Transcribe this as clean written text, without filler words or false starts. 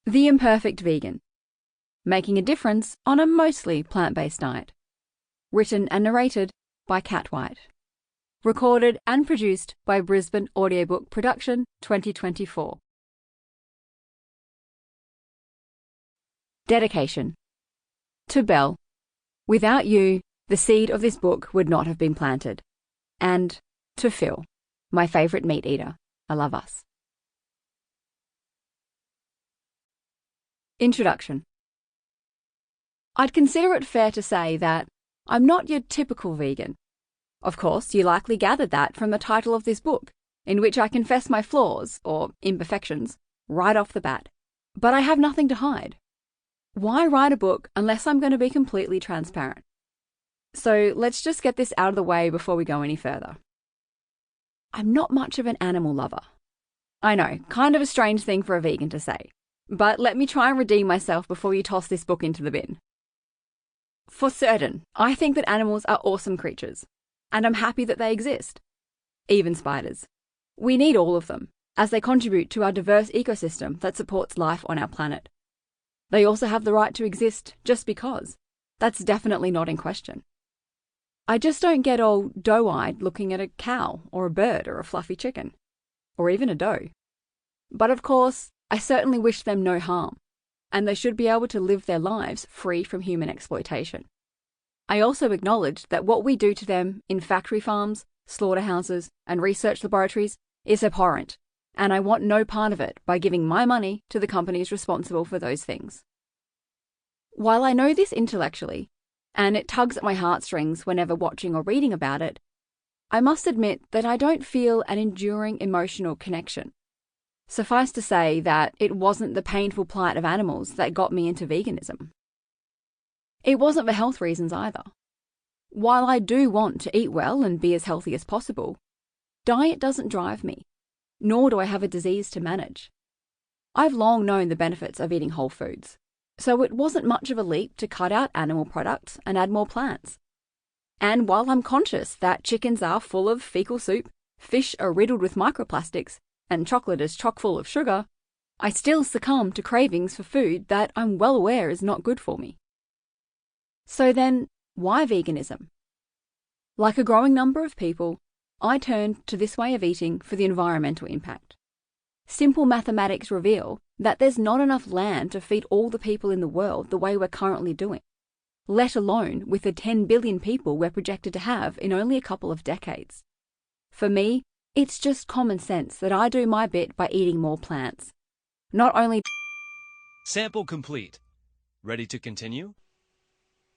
The Imperfect Vegan, making a difference on a mostly plant-based diet. Written and narrated by Kat White. Recorded and produced by Brisbane Audiobook Production 2024. Dedication. To Belle. Without you, the seed of this book would not have been planted. And to Phil, my favourite meat eater. I love us. Introduction. I'd consider it fair to say that I'm not your typical vegan. Of course, you likely gathered that from the title of this book, in which I confess my flaws, or imperfections, right off the bat. But I have nothing to hide. Why write a book unless I'm going to be completely transparent? So let's just get this out of the way before we go any further. I'm not much of an animal lover. I know, kind of a strange thing for a vegan to say. But let me try and redeem myself before you toss this book into the bin. For certain, I think that animals are awesome creatures, and I'm happy that they exist. Even spiders. We need all of them, as they contribute to our diverse ecosystem that supports life on our planet. They also have the right to exist just because. That's definitely not in question. I just don't get all doe-eyed looking at a cow, or a bird, or a fluffy chicken, or even a doe. But of course, I certainly wish them no harm, and they should be able to live their lives free from human exploitation. I also acknowledge that what we do to them in factory farms, slaughterhouses, and research laboratories is abhorrent, and I want no part of it by giving my money to the companies responsible for those things. While I know this intellectually, and it tugs at my heartstrings whenever watching or reading about it, I must admit that I don't feel an enduring emotional connection. Suffice to say that it wasn't the painful plight of animals that got me into veganism. It wasn't for health reasons either. While I do want to eat well and be as healthy as possible, diet doesn't drive me, nor do I have a disease to manage. I've long known the benefits of eating whole foods, so it wasn't much of a leap to cut out animal products and add more plants. And while I'm conscious that chickens are full of fecal soup, fish are riddled with microplastics, and chocolate is chock full of sugar, I still succumb to cravings for food that I'm well aware is not good for me. So then, why veganism? Like a growing number of people, I turned to this way of eating for the environmental impact. Simple mathematics reveal that there's not enough land to feed all the people in the world the way we're currently doing, let alone with the 10 billion people we're projected to have in only a couple of decades. For me, it's just common sense that I do my bit by eating more plants. Not only... Sample complete. Ready to continue?